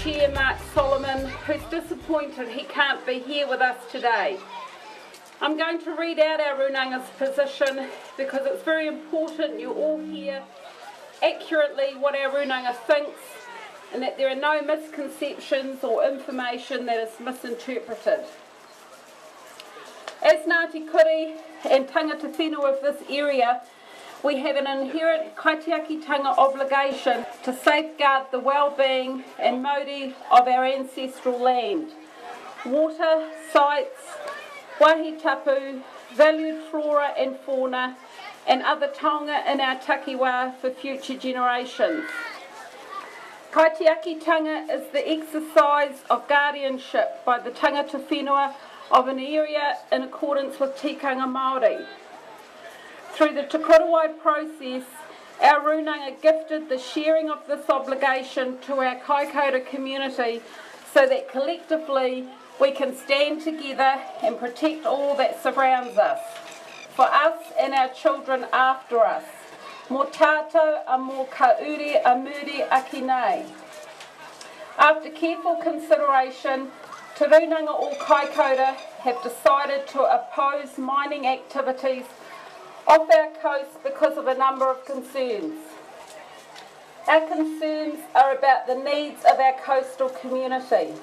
Chair Mark Solomon, who's disappointed he can't be here with us today. I'm going to read out our runanga's position because it's very important you all hear accurately what our runanga thinks and that there are no misconceptions or information that is misinterpreted. As Ngāti Kuri and tangata whenua of this area, we have an inherent kaitiakitanga obligation to safeguard the well-being and mauri of our ancestral land, water, sites, wahi tapu, valued flora and fauna, and other taonga in our takiwā for future generations. Kaitiakitanga is the exercise of guardianship by the tangata whenua of an area in accordance with tikanga Māori. Through the Te Korowai process, our runanga gifted the sharing of this obligation to our Kaikoura community so that collectively we can stand together and protect all that surrounds us, for us and our children after us. Mō tātou a mō kauri a muri aki nei. After careful consideration, Te Runanga o Kaikoura have decided to oppose mining activities off our coast because of a number of concerns. Our concerns are about the needs of our coastal community.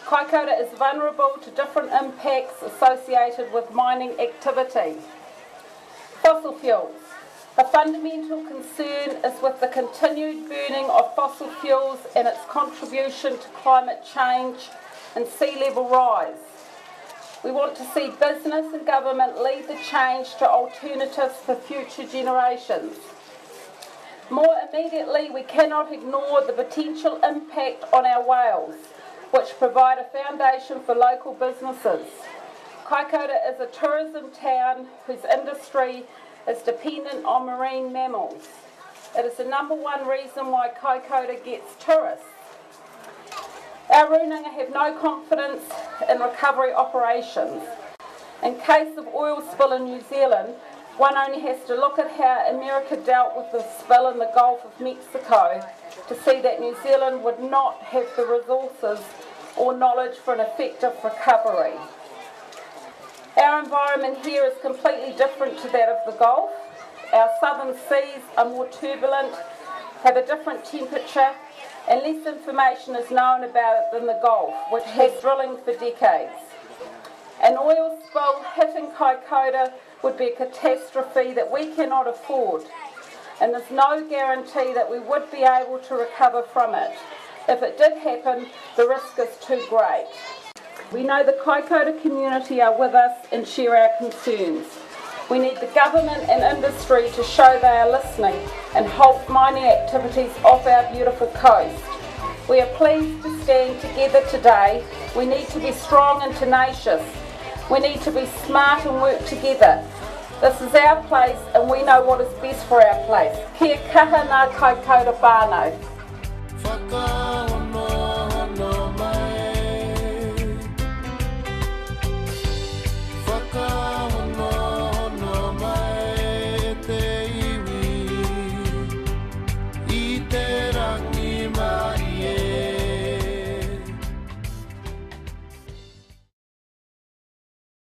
Kaikoura is vulnerable to different impacts associated with mining activity. Fossil fuels. A fundamental concern is with the continued burning of fossil fuels and its contribution to climate change and sea level rise. We want to see business and government lead the change to alternatives for future generations. More immediately, we cannot ignore the potential impact on our whales, which provide a foundation for local businesses. Kaikoura is a tourism town whose industry is dependent on marine mammals. It is the number one reason why Kaikoura gets tourists. Our runanga have no confidence in recovery operations. In case of oil spill in New Zealand, one only has to look at how America dealt with the spill in the Gulf of Mexico to see that New Zealand would not have the resources or knowledge for an effective recovery. Our environment here is completely different to that of the Gulf. Our southern seas are more turbulent, have a different temperature, and less information is known about it than the Gulf, which has drilling for decades. An oil spill hitting Kaikoura would be a catastrophe that we cannot afford, and there's no guarantee that we would be able to recover from it. If it did happen, the risk is too great. We know the Kaikoura community are with us and share our concerns. We need the government and industry to show they are listening and halt mining activities off our beautiful coast. We are pleased to stand together today. We need to be strong and tenacious. We need to be smart and work together. This is our place and we know what is best for our place. Kia kaha ngā Kaikoura whānau.